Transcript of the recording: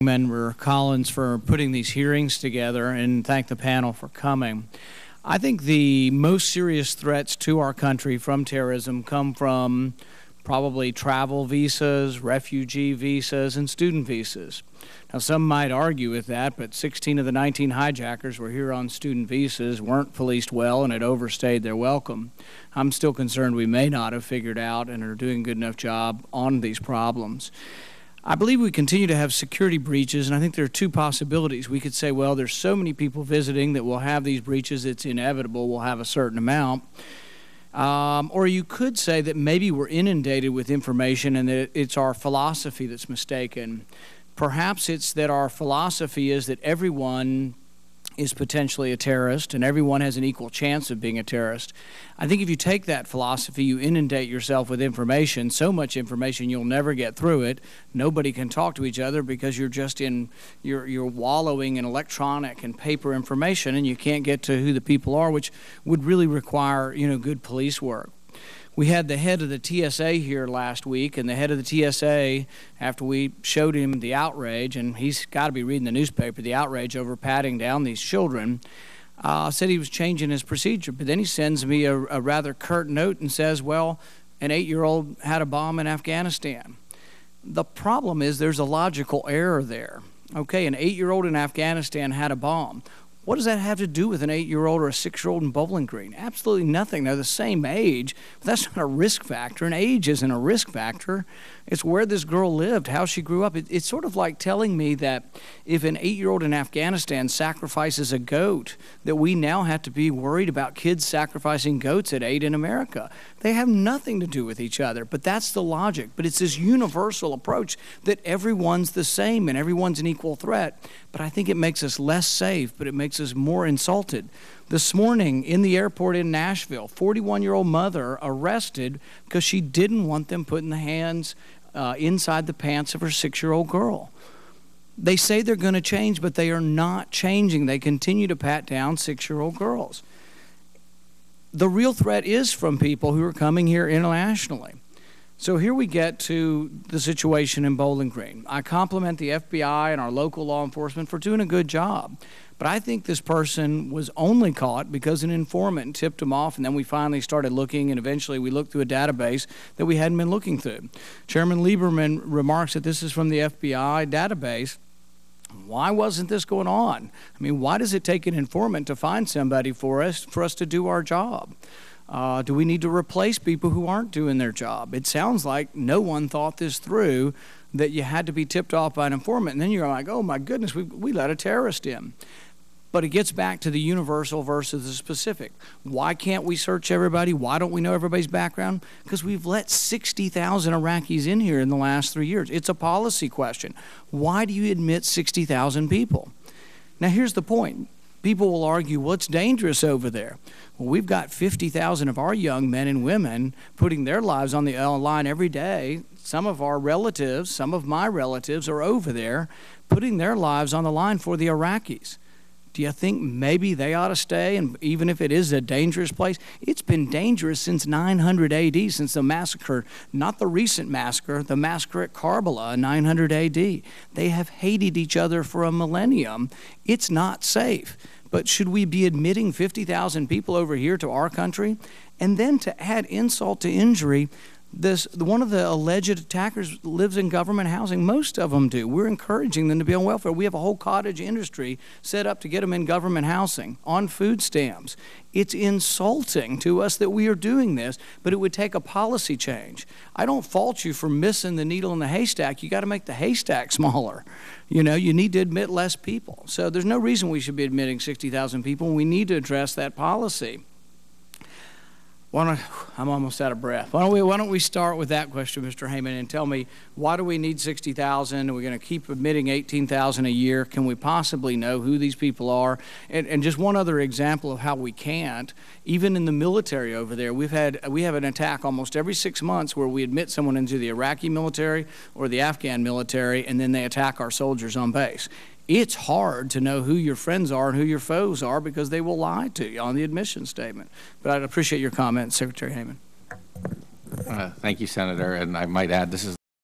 Member Collins for putting these hearings together, and thank the panel for coming. I think the most serious threats to our country from terrorism come from probably travel visas, refugee visas, and student visas. Now, some might argue with that, but 16 of the 19 hijackers were here on student visas, weren't policed well, and had overstayed their welcome. I'm still concerned we may not have figured out and are doing a good enough job on these problems. I believe we continue to have security breaches, and I think there are two possibilities. We could say, well, there's so many people visiting that we'll have these breaches, it's inevitable, we'll have a certain amount. Or you could say that maybe we're inundated with information and that it's our philosophy that's mistaken. Perhaps it's that our philosophy is that everyone is potentially a terrorist and everyone has an equal chance of being a terrorist. I think if you take that philosophy, you inundate yourself with information, so much information you'll never get through it. Nobody can talk to each other because you're just you're wallowing in electronic and paper information, and you can't get to who the people are, which would really require, good police work. We had the head of the TSA here last week, and the head of the TSA, after we showed him the outrage, and he's got to be reading the newspaper, the outrage over patting down these children, said he was changing his procedure. But then he sends me a rather curt note and says, well, an 8-year-old had a bomb in Afghanistan. The problem is there's a logical error there. Okay, an 8-year-old in Afghanistan had a bomb. What does that have to do with an 8-year-old or a 6-year-old in Bowling Green? Absolutely nothing. They're the same age, but that's not a risk factor, and age isn't a risk factor. It's where this girl lived, how she grew up. It's sort of like telling me that if an 8-year-old in Afghanistan sacrifices a goat, that we now have to be worried about kids sacrificing goats at 8 in America. They have nothing to do with each other, but that's the logic. But it's this universal approach that everyone's the same and everyone's an equal threat. But I think it makes us less safe, but it makes us more insulted. This morning in the airport in Nashville, 41-year-old mother arrested because she didn't want them putting the hands inside the pants of her 6-year-old girl. They say they're going to change, but they are not changing. They continue to pat down 6-year-old girls. The real threat is from people who are coming here internationally. So here we get to the situation in Bowling Green. I compliment the FBI and our local law enforcement for doing a good job. But I think this person was only caught because an informant tipped him off, and then we finally started looking, and eventually we looked through a database that we hadn't been looking through. Chairman Lieberman remarks that this is from the FBI database. Why wasn't this going on? I mean, why does it take an informant to find somebody for us to do our job? Do we need to replace people who aren't doing their job? It sounds like no one thought this through, that you had to be tipped off by an informant, and then you're like, oh my goodness, we let a terrorist in. But it gets back to the universal versus the specific. Why can't we search everybody? Why don't we know everybody's background? Because we've let 60,000 Iraqis in here in the last 3 years. It's a policy question. Why do you admit 60,000 people? Now, here's the point. People will argue, well, it's dangerous over there. Well, we've got 50,000 of our young men and women putting their lives on the line every day. Some of our relatives, some of my relatives are over there putting their lives on the line for the Iraqis. Do you think maybe they ought to stay? And even if it is a dangerous place, it's been dangerous since 900 AD, since the massacre, not the recent massacre, the massacre at Karbala in 900 AD. They have hated each other for a millennium. It's not safe. But should we be admitting 50,000 people over here to our country? And then to add insult to injury, one of the alleged attackers lives in government housing. Most of them do. We're encouraging them to be on welfare. We have a whole cottage industry set up to get them in government housing, on food stamps. It's insulting to us that we are doing this, but it would take a policy change. I don't fault you for missing the needle in the haystack. You got to make the haystack smaller. You need to admit less people. So there's no reason we should be admitting 60,000 people, and we need to address that policy. I'm almost out of breath. Why don't we start with that question, Mr. Heyman, and tell me, why do we need 60,000? Are we going to keep admitting 18,000 a year? Can we possibly know who these people are? And just one other example of how we can't, even in the military over there, we have an attack almost every 6 months where we admit someone into the Iraqi military or the Afghan military, and then they attack our soldiers on base. It's hard to know who your friends are and who your foes are because they will lie to you on the admission statement. But I'd appreciate your comment, Secretary Heyman. Thank you, Senator. And I might add, this is